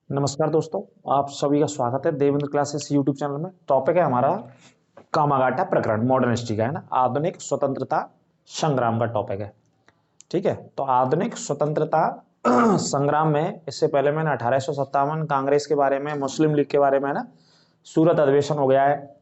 नमस्कार दोस्तों, आप सभी का स्वागत है देवेंद्र क्लासेस यूट्यूब चैनल में। टॉपिक है हमारा कामागाटा प्रकरण, मॉडर्न हिस्ट्री का है ना, आधुनिक स्वतंत्रता संग्राम का टॉपिक है। ठीक है, तो आधुनिक स्वतंत्रता संग्राम में इससे पहले मैंने 1857 कांग्रेस के बारे में, मुस्लिम लीग के बारे में है ना, सूरत अधिवेशन हो गया है।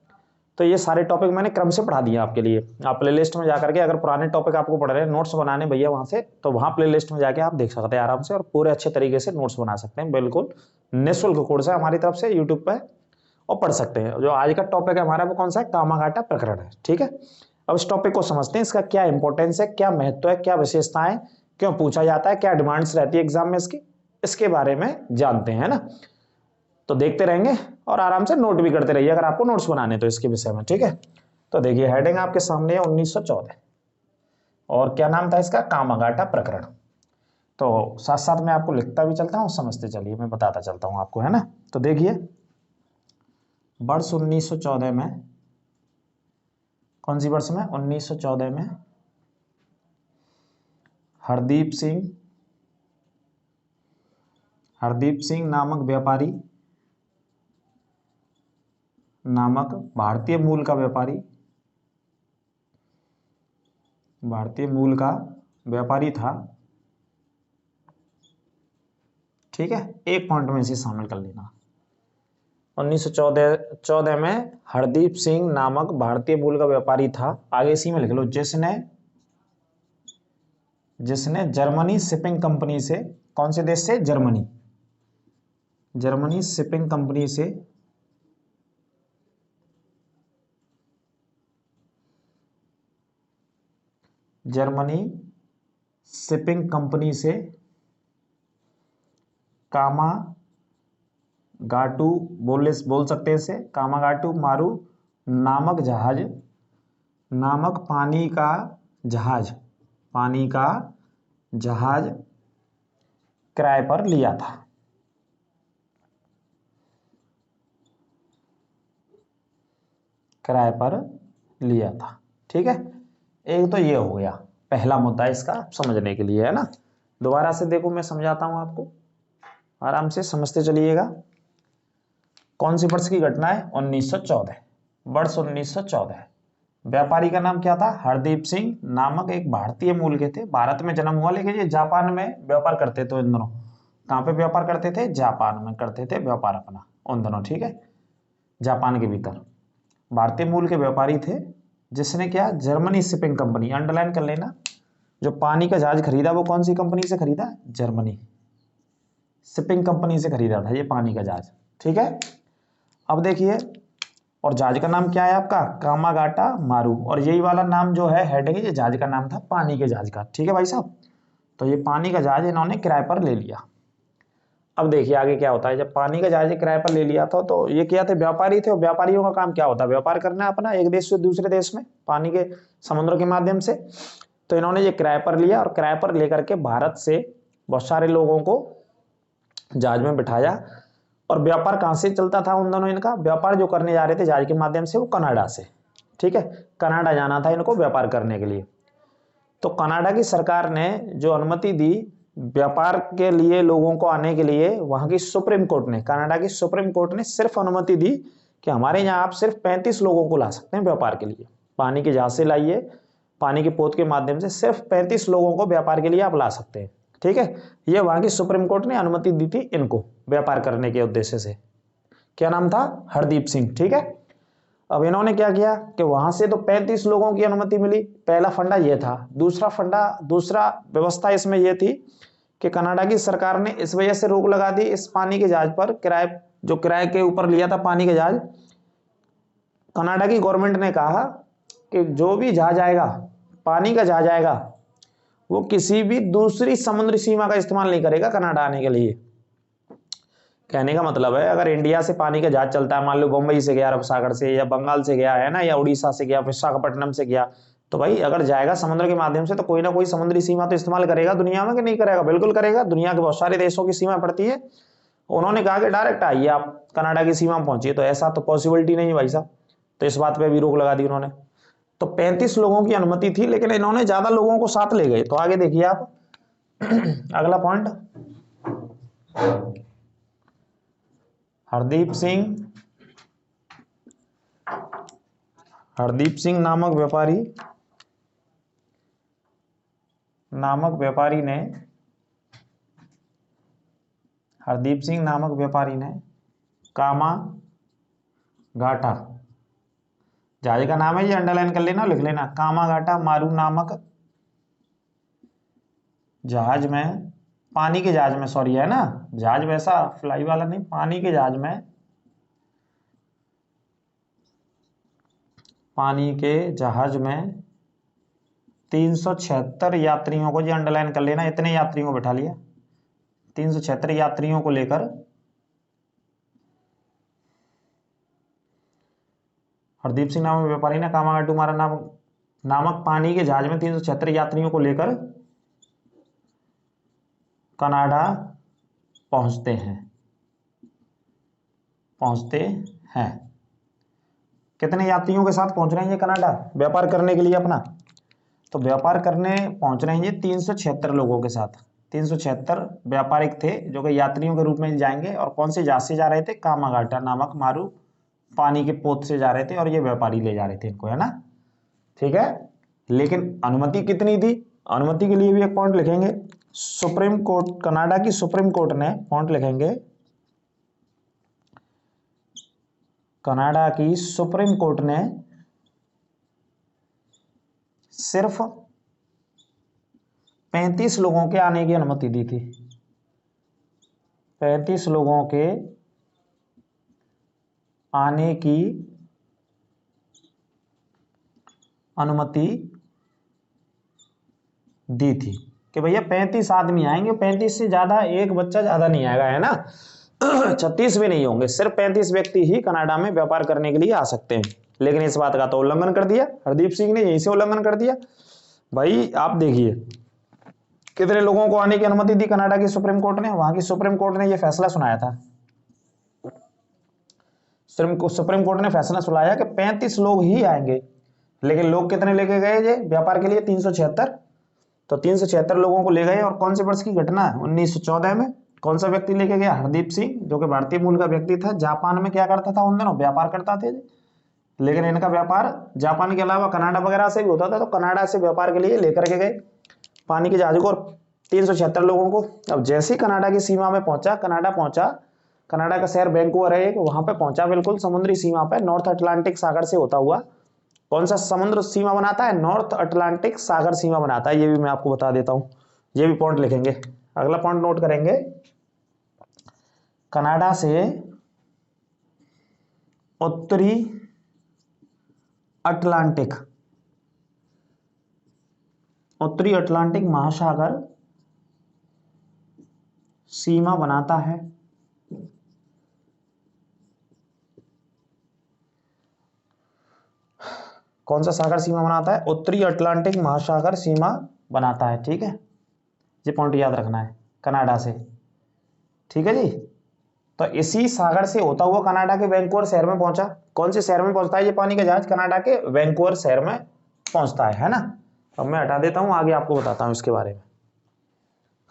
तो ये सारे टॉपिक मैंने क्रम से पढ़ा दिए आपके लिए। आप प्लेलिस्ट में जाकर के अगर पुराने टॉपिक आपको पढ़ रहे हैं, नोट्स बनाने भैया वहां से, तो वहां प्लेलिस्ट में जाके आप देख सकते हैं आराम से और पूरे अच्छे तरीके से नोट्स बना सकते हैं। बिल्कुल निःशुल्क कोर्स है हमारी तरफ से यूट्यूब पे, और पढ़ सकते हैं। जो आज का टॉपिक है हमारा वो कौन सा है? कामागाटा प्रकरण है। ठीक है, अब इस टॉपिक को समझते हैं, इसका क्या इंपॉर्टेंस है, क्या महत्व है, क्या विशेषताएं, क्यों पूछा जाता है, क्या डिमांड्स रहती है एग्जाम में इसकी, इसके बारे में जानते हैं ना। तो देखते रहेंगे और आराम से नोट भी करते रहिए अगर आपको नोट्स बनाने तो इसके विषय में। ठीक है, तो देखिए हेडिंग आपके सामने है 1914, और क्या नाम था इसका? कामागाटा प्रकरण। तो साथ साथ मैं आपको लिखता भी चलता हूँ, समझते चलिए, मैं बताता चलता हूँ आपको, है ना। तो देखिए वर्ष 1914 में, कौन सी वर्ष में? 1914 में हरदीप सिंह नामक व्यापारी, नामक भारतीय मूल का व्यापारी था। ठीक है, एक पॉइंट में इसे शामिल कर लेना। 1914 में हरदीप सिंह नामक भारतीय मूल का व्यापारी था। आगे इसी में लिख लो, जिसने जर्मनी शिपिंग कंपनी से, कौन से देश से? जर्मनी शिपिंग कंपनी से कामागाटू, बोल सकते हैं इसे कामागाटू मारू नामक पानी का जहाज किराए पर लिया था। ठीक है, एक तो ये हो गया पहला मुद्दा इसका समझने के लिए, है ना। दोबारा से देखो, मैं समझाता हूं आपको, आराम से समझते चलिएगा। कौन सी वर्ष की घटना है? 1914, वर्ष 1914। व्यापारी का नाम क्या था? हरदीप सिंह नामक एक भारतीय मूल के थे। भारत में जन्म हुआ, लेकिन ये जापान में व्यापार करते थे इन दोनों। कहां पे व्यापार करते थे? जापान में करते थे व्यापार अपना उन दोनों। ठीक है, जापान के भीतर भारतीय मूल के व्यापारी थे, जिसने क्या? जर्मनी शिपिंग कंपनी, अंडरलाइन कर लेना, जो पानी का जहाज खरीदा वो कौन सी कंपनी से खरीदा? जर्मनी शिपिंग कंपनी से खरीदा था ये पानी का जहाज। ठीक है, अब देखिए, और जहाज का नाम क्या है आपका? कामागाटा मारू। और यही वाला नाम जो है हेडिंग, ये जहाज का नाम था, पानी के जहाज का। ठीक है भाई साहब, तो ये पानी का जहाज इन्होंने किराए पर ले लिया। अब देखिए आगे क्या होता है। जब पानी का जहाज किराए पर ले लिया था, तो ये क्या थे? व्यापारी थे, और व्यापारियों का काम क्या होता है? व्यापार करना अपना, एक देश से दूसरे देश में पानी के समुद्र के माध्यम से। तो इन्होंने ये किराए पर लिया, और किराए पर लेकर के भारत से बहुत सारे लोगों को जहाज में बिठाया। और व्यापार कहां से चलता था उन दोनों? इनका व्यापार जो करने जा रहे थे जहाज के माध्यम से, वो कनाडा से। ठीक है, कनाडा जाना था इनको व्यापार करने के लिए। तो कनाडा की सरकार ने जो अनुमति दी व्यापार के लिए लोगों को आने के लिए, वहां की सुप्रीम कोर्ट ने, कनाडा की सुप्रीम कोर्ट ने सिर्फ अनुमति दी कि हमारे यहाँ आप सिर्फ 35 लोगों को ला सकते हैं व्यापार के लिए। पानी के जहाज से लाइए, पानी के पोत के माध्यम से सिर्फ 35 लोगों को व्यापार के लिए आप ला सकते हैं। ठीक है, ये वहां की सुप्रीम कोर्ट ने अनुमति दी थी इनको व्यापार करने के उद्देश्य से। क्या नाम था? हरदीप सिंह। ठीक है, अब इन्होंने क्या किया कि वहां से तो 35 लोगों की अनुमति मिली, पहला फंडा ये था। दूसरा व्यवस्था इसमें यह थी कि कनाडा की सरकार ने इस वजह से रोक लगा दी इस पानी के जहाज पर, किराए के ऊपर लिया था पानी के जहाज। कनाडा की गवर्नमेंट ने कहा कि जो भी जहाज आएगा, पानी का जहाज आएगा, वो किसी भी दूसरी समुद्री सीमा का इस्तेमाल नहीं करेगा कनाडा आने के लिए। कहने का मतलब है, अगर इंडिया से पानी का जहाज चलता है, मान लो बंबई से गया, अरब सागर से, या बंगाल से गया, है ना, या उड़ीसा से गया, विशाखापट्टनम से गया, तो भाई अगर जाएगा समुद्र के माध्यम से तो कोई ना कोई समुद्री सीमा तो इस्तेमाल करेगा दुनिया में, कि नहीं करेगा? बिल्कुल करेगा। दुनिया के बहुत सारे देशों की सीमा पड़ती है। उन्होंने कहा कि डायरेक्ट आइए आप कनाडा की सीमा में पहुंचिए, तो ऐसा तो पॉसिबिलिटी नहीं भाई साहब। तो इस बात पर भी रोक लगा दी उन्होंने। तो 35 लोगों की अनुमति थी, लेकिन इन्होंने ज्यादा लोगों को साथ ले गए। तो आगे देखिए आप अगला पॉइंट, हरदीप सिंह नामक व्यापारी ने कामागाटा, जहाज का नाम है, ये अंडरलाइन कर लेना, लिख लेना, कामागाटा मारू नामक जहाज में, पानी के जहाज में, सॉरी है ना, जहाज वैसा फ्लाई वाला नहीं, पानी के जहाज में, पानी के जहाज में 376 यात्रियों को, ये अंडरलाइन कर लेना, इतने यात्रियों को बैठा लिया, 376 यात्रियों को लेकर हरदीप सिंह नामक व्यापारी ने कामागाटू मारा नामक पानी के जहाज में 376 यात्रियों को लेकर कनाडा पहुंचते हैं। कितने यात्रियों के साथ पहुंच रहे हैं ये कनाडा व्यापार करने के लिए अपना? तो व्यापार करने पहुंच रहे हैं ये 376 लोगों के साथ। 376 व्यापारिक थे जो कि यात्रियों के रूप में जाएंगे, और कौन से जहाज से जा रहे थे? कामागाटा नामक मारू पानी के पोत से जा रहे थे, और ये व्यापारी ले जा रहे थे इनको, है ना, ठीक है। लेकिन अनुमति कितनी थी? अनुमति के लिए भी एक पॉइंट लिखेंगे, सुप्रीम कोर्ट, कनाडा की सुप्रीम कोर्ट ने, पॉइंट लिखेंगे, कनाडा की सुप्रीम कोर्ट ने सिर्फ 35 लोगों के आने की अनुमति दी थी। 35 लोगों के आने की अनुमति दी थी कि भैया 35 आदमी आएंगे, 35 से ज्यादा एक बच्चा ज्यादा नहीं आएगा, है ना 36 भी नहीं होंगे, सिर्फ 35 व्यक्ति ही कनाडा में व्यापार करने के लिए आ सकते हैं। लेकिन इस बात का तो उल्लंघन कर दिया हरदीप सिंह ने, यहीं से उल्लंघन कर दिया। भाई आप देखिए कितने लोगों को आने की अनुमति दी कनाडा की सुप्रीम कोर्ट ने, वहां की सुप्रीम कोर्ट ने यह फैसला सुनाया था। सुप्रीम कोर्ट ने फैसला सुनाया कि 35 लोग ही आएंगे, लेकिन लोग कितने लेके गए ये व्यापार के लिए? 376। तो 376 लोगों को ले गए, और कौन से वर्ष की घटना है? 1914 में। कौन सा व्यक्ति लेके गया? हरदीप सिंह, जो कि भारतीय मूल का व्यक्ति था, जापान में क्या करता था उन दिनों? व्यापार करता थे, लेकिन इनका व्यापार जापान के अलावा कनाडा वगैरह से भी होता था, तो कनाडा से व्यापार के लिए लेकर के गए पानी के जहाज को, और 376 लोगों को। अब जैसे ही कनाडा की सीमा में पहुंचा, कनाडा का शहर वैंकूवर है एक, वहां पे पहुंचा, बिल्कुल समुद्री सीमा पे, नॉर्थ अटलांटिक सागर से होता हुआ। कौन सा समुद्र सीमा बनाता है? नॉर्थ अटलांटिक सागर सीमा बनाता है, ये भी मैं आपको बता देता हूं, ये भी पॉइंट लिखेंगे। अगला पॉइंट नोट करेंगे, कनाडा से उत्तरी अटलांटिक महासागर सीमा बनाता है। कौन सा सागर सीमा बनाता है? उत्तरी अटलांटिक महासागर सीमा बनाता है, ठीक है, ये पॉइंट याद रखना है, कनाडा से, ठीक है जी। तो इसी सागर से होता हुआ कनाडा के वैंकूवर शहर में पहुंचा। कौन से शहर में पहुंचता है ये पानी का जहाज? कनाडा के वैंकूवर शहर में पहुंचता है ना। अब मैं हटा देता हूं, आगे आपको बताता हूं इसके बारे में।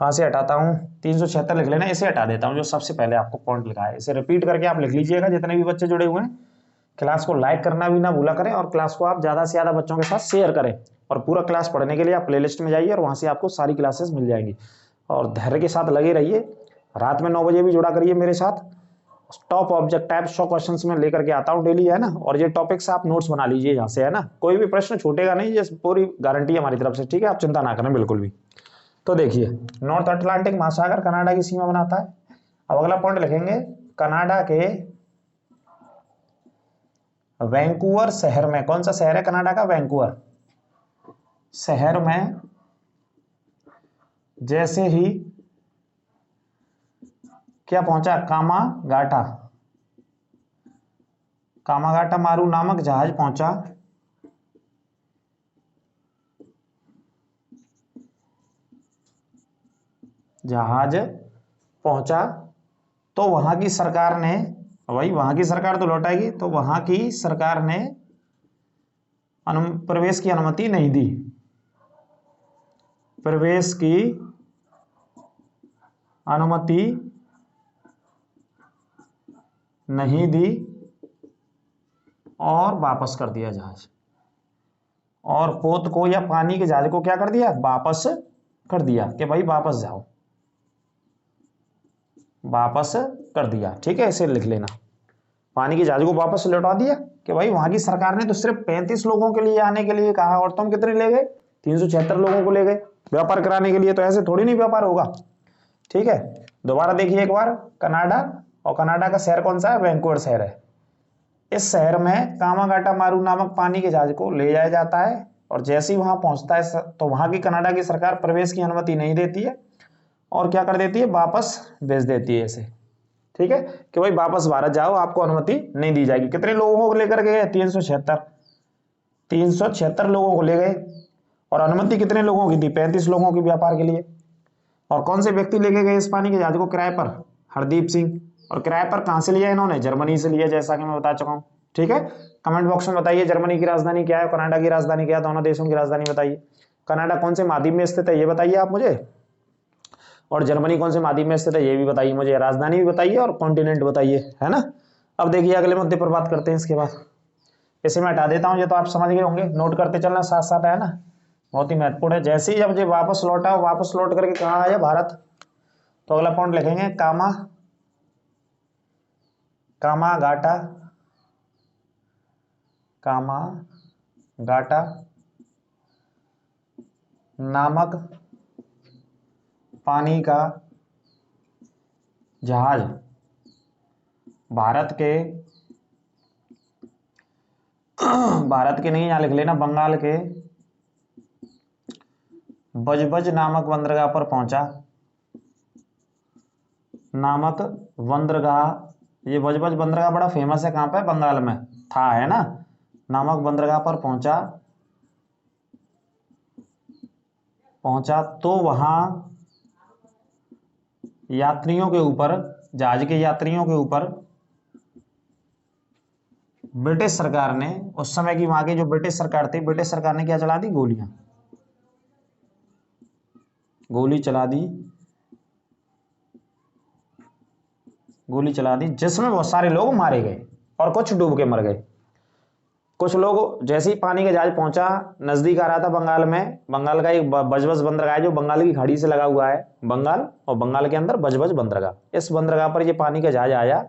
कहां से हटाता हूं? 376 लिख लेना, इसे हटा देता हूं जो सबसे पहले आपको पॉइंट लिखा है, इसे रिपीट करके आप लिख लीजिएगा, जितने भी बच्चे जुड़े हुए हैं। क्लास को लाइक करना भी ना भूला करें, और क्लास को आप ज्यादा से ज्यादा बच्चों के साथ शेयर करें, और पूरा क्लास पढ़ने के लिए आप प्लेलिस्ट में जाइए, और वहां से आपको सारी क्लासेस मिल जाएंगी। और धैर्य के साथ लगे रहिए, रात में 9 बजे भी जुड़ा करिए मेरे साथ। टॉप ऑब्जेक्ट टाइप 100 क्वेश्चंस में लेकर के आता हूं डेली, है ना, और ये टॉपिक से आप नोट्स बना लीजिए यहाँ से, है ना, कोई भी प्रश्न छूटेगा नहीं, ये पूरी गारंटी है हमारी तरफ से, ठीक है, आप चिंता ना करें बिल्कुल भी। तो देखिए, नॉर्थ अटलांटिक महासागर कनाडा की सीमा बनाता है। अब अगला पॉइंट लिखेंगे, कनाडा के वैंकूवर शहर में, कौन सा शहर है कनाडा का? वैंकूवर शहर में जैसे ही क्या पहुंचा? कामागाटा मारू नामक जहाज पहुंचा। तो वहां की सरकार ने, वही वहां की सरकार तो लौटाएगी, तो वहां की सरकार ने प्रवेश की अनुमति नहीं दी। प्रवेश की अनुमति नहीं दी और वापस कर दिया जहाज, और पोत को या पानी के जहाज को क्या कर दिया, वापस कर दिया कि भाई वापस जाओ, वापस कर दिया। ठीक है, इसे लिख लेना, पानी के जहाज को वापस लौटा दिया कि भाई वहां की सरकार ने तो सिर्फ 35 लोगों के लिए आने के लिए कहा और तुम कितने ले गए, 376 लोगों को ले गए व्यापार कराने के लिए, तो ऐसे थोड़ी नहीं व्यापार होगा। ठीक है, दोबारा देखिए एक बार, कनाडा, और कनाडा का शहर कौन सा है, वैंकूवर शहर है। इस शहर में कामागाटा मारू नामक पानी के जहाज को ले जाया जाता है, और जैसे ही वहां पहुंचता है तो वहां की कनाडा की सरकार प्रवेश की अनुमति नहीं देती है और क्या कर देती है, वापस भेज देती है इसे। ठीक है, कि भाई वापस भारत जाओ, आपको अनुमति नहीं दी जाएगी। कितने लोगों को लेकर गए, 376 लोगों को ले गए, और अनुमति कितने लोगों की थी, 35 लोगों की व्यापार के लिए। और कौन से व्यक्ति लेके गए इस पानी के जहाज को किराए पर, हरदीप सिंह। और किराए पर कहां से लिया इन्होंने, जर्मनी से लिया, जैसा कि मैं बता चुका हूं। ठीक है, कमेंट बॉक्स में बताइए जर्मनी की राजधानी क्या है, कनाडा की राजधानी क्या है, दोनों देशों की राजधानी बताइए। कनाडा कौन से महाद्वीप में स्थित है ये बताइए आप मुझे, और जर्मनी कौन से महाद्वीप में स्थित है ये भी बताइए मुझे, राजधानी भी बताइए और कॉन्टिनेंट बताइए, है ना। अब देखिए अगले मुद्दे पर बात करते हैं इसके बाद। इसे मैं हटा देता हूं, ये तो आप समझ गए होंगे, नोट करते चलना साथ साथ, है ना, बहुत ही महत्वपूर्ण है। जैसे ही जब ये वापस लौटा, वापस लौट करके कहाँ आया, भारत, तो अगला पॉइंट लिखेंगे कामागाटा नामक पानी का जहाज भारत के नहीं, यहां लिख लेना, बंगाल के बजबज नामक बंदरगाह पर पहुंचा। नामक बंदरगाह, ये बजबज बंदरगाह बड़ा फेमस है, कहां पे, बंगाल में था, है ना। नामक बंदरगाह पर पहुंचा तो वहां यात्रियों के ऊपर, जहाज के यात्रियों के ऊपर ब्रिटिश सरकार ने, उस समय की वहां की जो ब्रिटिश सरकार थी, ब्रिटिश सरकार ने क्या चला दी, गोली चला दी, जिसमें बहुत सारे लोग मारे गए और कुछ डूब के मर गए। कुछ लोग, जैसे ही पानी का जहाज पहुंचा, नजदीक आ रहा था बंगाल में, बंगाल का एक बजबज बंदरगाह है जो बंगाल की खाड़ी से लगा हुआ है, बंगाल, और बंगाल के अंदर बजबज बंदरगाह, इस बंदरगाह पर ये पानी का जहाज आया।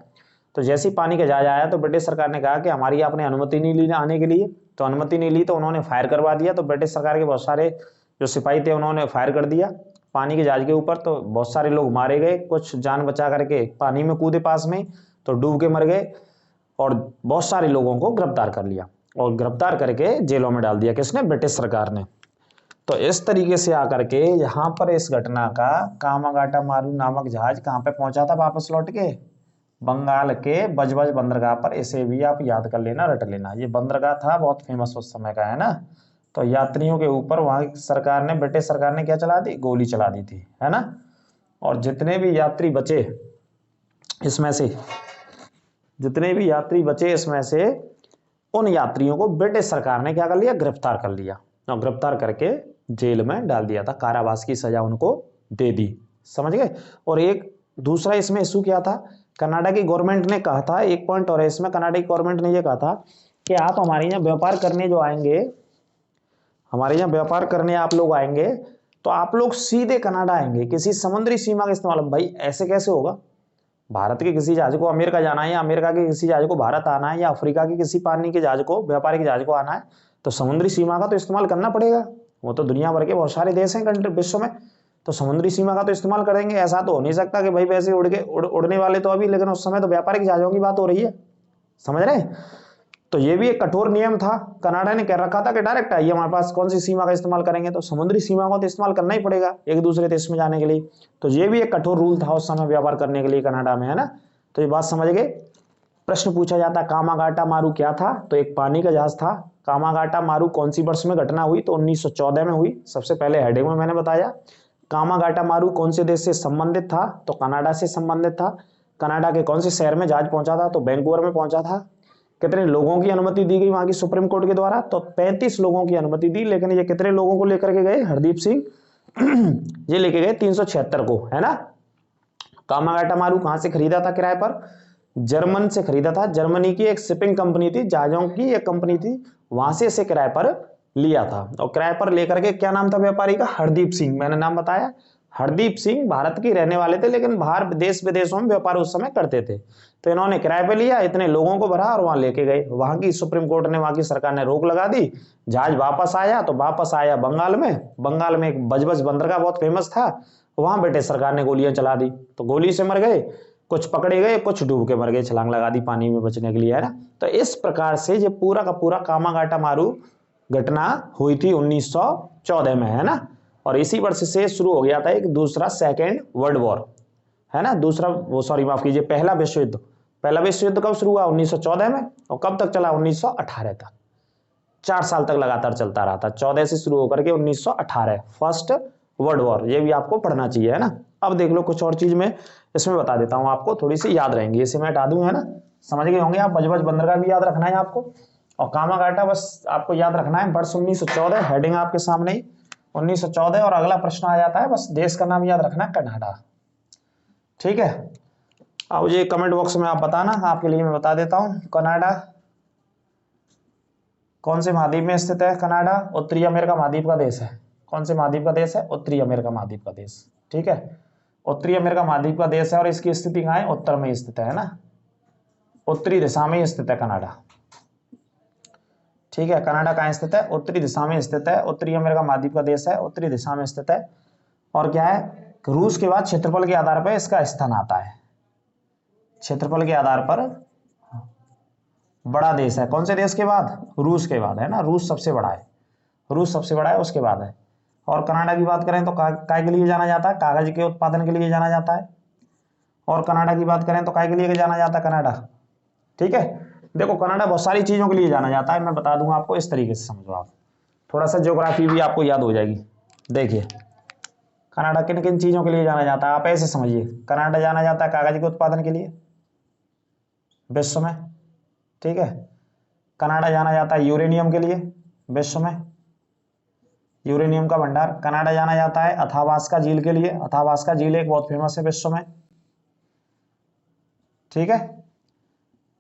तो जैसे ही पानी का जहाज आया तो ब्रिटिश सरकार ने कहा कि हमारी आपने अनुमति नहीं ली आने के लिए, तो अनुमति नहीं ली, तो उन्होंने फायर करवा दिया। तो ब्रिटिश सरकार के बहुत सारे जो सिपाही थे उन्होंने फायर कर दिया पानी के जहाज के ऊपर, तो बहुत सारे लोग मारे गए, कुछ जान बचा करके पानी में कूदे पास में, तो डूब के मर गए, और बहुत सारे लोगों को गिरफ्तार कर लिया, और गिरफ्तार करके जेलों में डाल दिया, किसने, ब्रिटिश सरकार ने। तो इस तरीके से आकर के यहाँ पर इस घटना का कामागाटा मारू नामक जहाज कहाँ पे पहुंचा था वापस लौट के, बंगाल के बजबज बंदरगाह पर। इसे भी आप याद कर लेना, रट लेना, ये बंदरगाह था बहुत फेमस उस समय का, है ना। तो यात्रियों के ऊपर वहां की सरकार ने, ब्रिटिश सरकार ने क्या चला दी, गोली चला दी थी, है ना। और जितने भी यात्री बचे इसमें से उन यात्रियों को ब्रिटिश सरकार ने क्या कर लिया, गिरफ्तार कर लिया, और गिरफ्तार करके जेल में डाल दिया था, कारावास की सजा उनको दे दी, समझ गए। और एक दूसरा इसमें इशू क्या था, कनाडा की गवर्नमेंट ने कहा था, एक पॉइंट और है इसमें, कनाडा की गवर्नमेंट ने यह कहा था कि आप हमारे यहाँ व्यापार करने जो आएंगे, हमारे यहाँ व्यापार करने आप लोग आएंगे, तो आप लोग सीधे कनाडा आएंगे, किसी समुद्री सीमा का इस्तेमाल। भाई ऐसे कैसे होगा, भारत के किसी जहाज को अमेरिका जाना है, या अमेरिका के किसी जहाज को भारत आना है, या अफ्रीका के किसी पानी के जहाज को, व्यापारिक जहाज को आना है, तो समुद्री सीमा का तो इस्तेमाल करना पड़ेगा। वो तो दुनिया भर के बहुत सारे देश हैं कंट्री विश्व में, तो समुद्री सीमा का तो इस्तेमाल करेंगे। ऐसा तो हो नहीं सकता कि भाई वैसे उड़ने वाले तो अभी, लेकिन उस समय तो व्यापारिक जहाजों की बात हो रही है, समझ रहे हैं। तो ये भी एक कठोर नियम था, कनाडा ने कह रखा था कि डायरेक्ट आइए हमारे पास, कौन सी सीमा का इस्तेमाल करेंगे, तो समुद्री सीमा का तो इस्तेमाल करना ही पड़ेगा एक दूसरे देश में जाने के लिए। तो ये भी एक कठोर रूल था उस समय व्यापार करने के लिए कनाडा में, है ना। तो ये बात समझ गए। प्रश्न पूछा जाता है कामागाटा मारू क्या था, तो एक पानी का जहाज था। कामागाटा मारू कौन सी वर्ष में घटना हुई, तो 1914 में हुई, सबसे पहले हेडिंग में मैंने बताया। कामागाटा मारू कौन से देश से संबंधित था, तो कनाडा से संबंधित था। कनाडा के कौन से शहर में जहाज पहुंचा था, तो वैंकूवर में पहुंचा था। कितने लोगों की अनुमति दी गई वहां की सुप्रीम कोर्ट के द्वारा, तो 35 लोगों की अनुमति दी, लेकिन ये कितने लोगों को लेकर के गए, हरदीप सिंह ये लेके गए 376 को, है ना। कामागाटा मारू कहां से खरीदा था किराए पर, जर्मन से खरीदा था। जर्मनी की एक शिपिंग कंपनी थी, जहाजों की एक कंपनी थी, वहां से इसे किराए पर लिया था। और किराए पर लेकर के, क्या नाम था व्यापारी का? हरदीप सिंह, मैंने नाम बताया। हरदीप सिंह भारत के रहने वाले थे, लेकिन बाहर देश विदेशों में व्यापार उस समय करते थे। तो इन्होंने किराए पे लिया, इतने लोगों को भरा और वहां लेके गए। वहां की सुप्रीम कोर्ट ने, वहां की सरकार ने रोक लगा दी। जहाज वापस आया तो वापस आया बंगाल में। बंगाल में एक बजबज बंदरगाह बहुत फेमस था, वहां ब्रिटिश सरकार ने गोलियां चला दी, तो गोली से मर गए, कुछ पकड़े गए, कुछ डूब के मर गए, छलांग लगा दी पानी में बचने के लिए, है ना। तो इस प्रकार से ये पूरा का पूरा कामागाटा मारू घटना हुई थी 1914 में, है ना। और इसी वर्ष से शुरू हो गया था एक दूसरा सेकेंड वर्ल्ड वॉर, है ना। दूसरा वो, सॉरी माफ कीजिए, पहला विश्व युद्ध। पहला विश्व युद्ध कब शुरू हुआ? 1914 में। और कब तक चला? 1918 तक। 4 साल तक लगातार चलता रहा था, 14 से शुरू होकर के 1918, फर्स्ट वर्ल्ड वॉर। ये भी आपको पढ़ना चाहिए, है ना। अब देख लो कुछ और चीज में इसमें बता देता हूं आपको, थोड़ी सी याद रहेंगी, इसे मैं हटा दूं, है ना। समझ गए होंगे आप। बजबज बंदरगाह भी याद रखना है आपको, और कामागाटा बस आपको याद रखना है। वर्ष 1914, हेडिंग आपके सामने ही 1914। और अगला प्रश्न आ जाता है, बस देश का नाम याद रखना, कनाडा। ठीक है। अब ये कमेंट बॉक्स में आप बताना, आपके लिए मैं बता देता हूं। कनाडा कौन से महाद्वीप में स्थित है? कनाडा उत्तरी अमेरिका महाद्वीप का देश है। कौन से महाद्वीप का देश है? उत्तरी अमेरिका महाद्वीप का देश। ठीक है, उत्तरी अमेरिका महाद्वीप का देश है। और इसकी स्थिति कहाँ है? उत्तर में स्थित है ना, उत्तरी दिशा में स्थित है कनाडा। ठीक है, कनाडा कहाँ स्थित है? उत्तरी दिशा में स्थित है। उत्तरी अमेरिका महाद्वीप का देश है, उत्तरी दिशा में स्थित है। और क्या है? रूस के बाद क्षेत्रफल के आधार पर इसका स्थान आता है। क्षेत्रफल के आधार पर बड़ा देश है। कौन से देश के बाद? रूस के बाद, है ना। रूस सबसे बड़ा है, रूस सबसे बड़ा है, उसके बाद है। और कनाडा की बात करें तो काय के लिए जाना जाता है? कागज के उत्पादन के लिए जाना जाता है। और कनाडा की बात करें तो काय के लिए जाना जाता है? कनाडा। ठीक है, देखो कनाडा बहुत सारी चीजों के लिए जाना जाता है, मैं बता दूंगा आपको, इस तरीके से समझो आप। थोड़ा सा ज्योग्राफी भी आपको याद हो जाएगी। देखिए कनाडा किन किन चीजों के लिए जाना जाता है, आप ऐसे समझिए। कनाडा जाना जाता है कागज के उत्पादन के लिए विश्व में। ठीक है, कनाडा जाना जाता है यूरेनियम के लिए विश्व में, यूरेनियम का भंडार। कनाडा जाना जाता है अथाबास्का झील के लिए। अथाबास्का झील एक बहुत फेमस है विश्व में। ठीक है,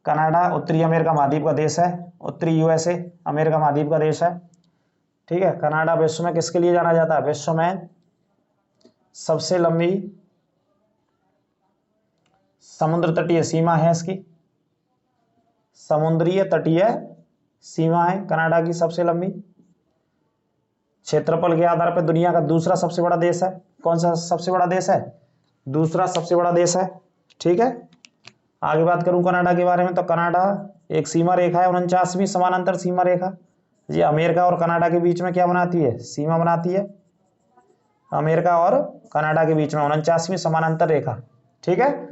कनाडा उत्तरी अमेरिका महाद्वीप का देश है, उत्तरी यूएसए अमेरिका महाद्वीप का देश है। ठीक है, कनाडा विश्व में किसके लिए जाना जाता है? विश्व में सबसे लंबी समुद्र तटीय सीमा है इसकी, समुद्रीय तटीय सीमा है कनाडा की सबसे लंबी। क्षेत्रफल के आधार पर दुनिया का दूसरा सबसे बड़ा देश है। कौन सा सबसे बड़ा देश है? दूसरा सबसे बड़ा देश है। ठीक है, आगे बात करूं कनाडा के बारे में तो कनाडा एक सीमा रेखा है, 49वीं समानांतर सीमा रेखा। ये अमेरिका और कनाडा के बीच में क्या बनाती है? सीमा बनाती है। अमेरिका और कनाडा के बीच में 49वीं समानांतर रेखा। ठीक है,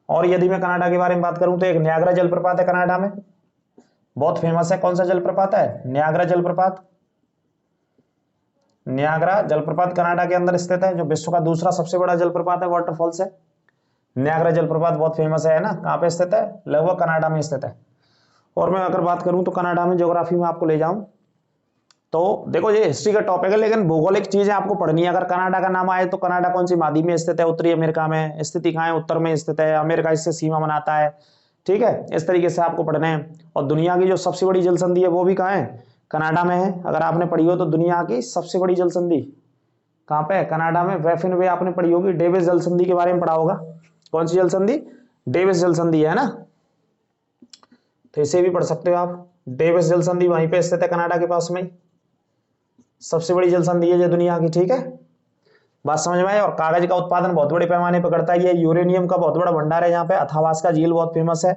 और यदि मैं कनाडा के बारे में बात करूं तो एक न्यागरा जलप्रपात है कनाडा में, बहुत फेमस है। कौन सा जलप्रपात है? न्यागरा जलप्रपात। न्यागरा जलप्रपात कनाडा के अंदर स्थित है, जो विश्व का दूसरा सबसे बड़ा जलप्रपात है वाटरफॉल से। न्यागरा जलप्रपात बहुत फेमस है ना। कहाँ पे स्थित है? लगभग कनाडा में स्थित है। और मैं अगर बात करूं तो कनाडा में ज्योग्राफी में आपको ले जाऊं तो देखो ये हिस्ट्री का टॉपिक है, लेकिन भौगोलिक चीजें आपको पढ़नी है। अगर कनाडा का नाम आए तो कनाडा कौन सी महाद्वीप में स्थित है? उत्तरी अमेरिका में। स्थिति कहाँ है? उत्तर में स्थित है। अमेरिका इससे सीमा बनाता है। ठीक है, इस तरीके से आपको पढ़ना है। और दुनिया की जो सबसे बड़ी जल संधि है वो भी कहाँ है? कनाडा में है। अगर आपने पढ़ी हो तो दुनिया की सबसे बड़ी जल संधि कहाँ पे है? कनाडा में। बैफिन वे आपने पढ़ी होगी, डेविस जल संधि के बारे में पढ़ा होगा। कौन सी जल संधि? डेविस जल संधि, है ना। तो इसे भी पढ़ सकते हो आप। डेविस जल संधि वहीं पे स्थित है कनाडा के पास में, सबसे बड़ी जल संधि है ये दुनिया की। ठीक है, बात समझ में आई। और कागज का उत्पादन बहुत बड़े पैमाने पर करता है ये। यूरेनियम का बहुत बड़ा भंडार है यहाँ पे। अथाबास्का झील बहुत फेमस है।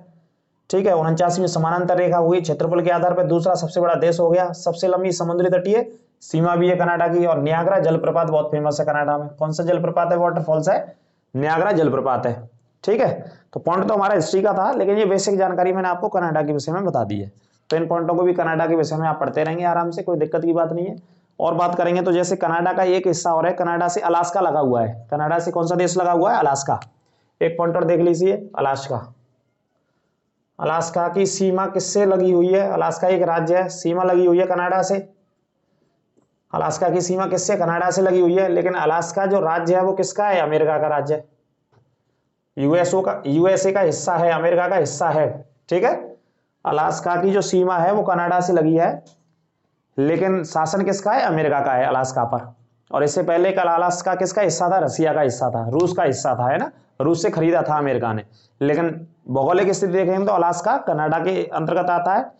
ठीक है, 49वीं समानांतर रेखा हुई। क्षेत्रफल के आधार पर दूसरा सबसे बड़ा देश हो गया। सबसे लंबी समुद्री तटीय सीमा भी है कनाडा की। और न्यागरा जलप्रपात बहुत फेमस है कनाडा में। कौन सा जलप्रपात है? वाटरफॉल्स है, न्यागरा जलप्रपात है। ठीक है, तो पॉइंट तो हमारा हिस्ट्री का था, लेकिन ये बेसिक जानकारी मैंने आपको कनाडा के विषय में बता दी है। तो इन पॉइंटों को भी कनाडा के विषय में आप पढ़ते रहेंगे आराम से, कोई दिक्कत की बात नहीं है। और बात करेंगे तो जैसे कनाडा का एक हिस्सा और है, कनाडा से अलास्का लगा हुआ है। कनाडा से कौन सा देश लगा हुआ है? अलास्का। एक पॉइंटर देख लीजिए, अलास्का। अलास्का की सीमा किससे लगी हुई है? अलास्का एक राज्य है, सीमा लगी हुई है कनाडा से। अलास्का की सीमा किससे? कनाडा से लगी हुई है। लेकिन अलास्का जो राज्य है वो किसका है? अमेरिका का राज्य है। यूएसए का हिस्सा है, अमेरिका का हिस्सा है, ठीक है। अलास्का की जो सीमा है वो कनाडा से लगी है, लेकिन शासन किसका है, अमेरिका का है अलास्का पर। और इससे पहले कल अलास्का किसका हिस्सा था, रसिया का हिस्सा था, रूस का हिस्सा था, है ना, रूस से खरीदा था अमेरिका ने। लेकिन भौगोलिक स्थिति देखेंगे तो अलास्का कनाडा के अंतर्गत आता है,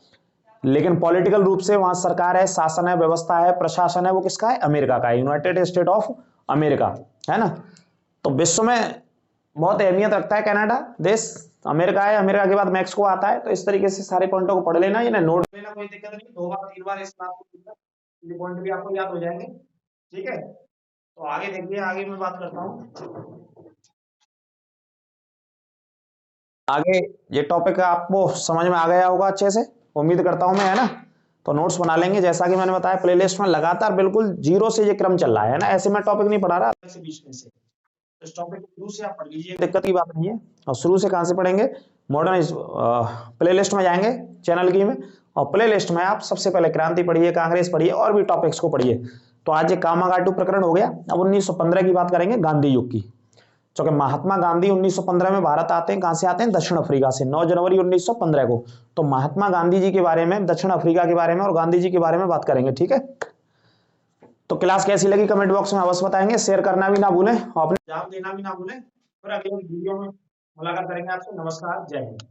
लेकिन पॉलिटिकल रूप से वहां सरकार है, शासन है, व्यवस्था है, प्रशासन है, वो किसका है, अमेरिका का है, यूनाइटेड स्टेट ऑफ अमेरिका, है ना। तो विश्व में बहुत अहमियत रखता है कनाडा देश, अमेरिका है, अमेरिका के बाद मैक्सिको आता है। तो इस तरीके से सारे पॉइंटों को पढ़ लेना, ये ना नोट लेना, कोई दिक्कत नहीं, 2 बार 3 बार इस बात को, ये पॉइंट भी आपको याद हो जाएंगे, ठीक है। तो आगे देखिए, आगे मैं बात करता हूँ। आगे ये टॉपिक आपको समझ में आ गया होगा अच्छे से, उम्मीद करता हूं मैं, है ना। तो नोट्स बना लेंगे, जैसा कि मैंने बताया प्लेलिस्ट में लगातार बिल्कुल जीरो से ये क्रम चल रहा है ना, ऐसे मैं टॉपिक नहीं पढ़ा रहा ऐसे बीच में से। इस टॉपिक को शुरू से आप पढ़ लीजिए, दिक्कत की बात नहीं है। और शुरू से कहां से पढ़ेंगे, मॉडर्न प्लेलिस्ट में जाएंगे चैनल की में, और प्लेलिस्ट में आप सबसे पहले क्रांति पढ़िए, कांग्रेस पढ़िए, और भी टॉपिक्स को पढ़िए। तो आज ये कामागाटू प्रकरण हो गया। अब 1915 की बात करेंगे, गांधी युग की। क्योंकि महात्मा गांधी 1915 में भारत आते हैं, कहां से आते हैं, दक्षिण अफ्रीका से, 9 जनवरी 1915 को। तो महात्मा गांधी जी के बारे में, दक्षिण अफ्रीका के बारे में और गांधी जी के बारे में बात करेंगे, ठीक है। तो क्लास कैसी लगी कमेंट बॉक्स में अवश्य बताएंगे, शेयर करना भी ना भूलें और अपने जवाब देना भी ना भूलें। फिर अगले वीडियो में मुलाकात करेंगे आपसे। नमस्कार, जय हिंद।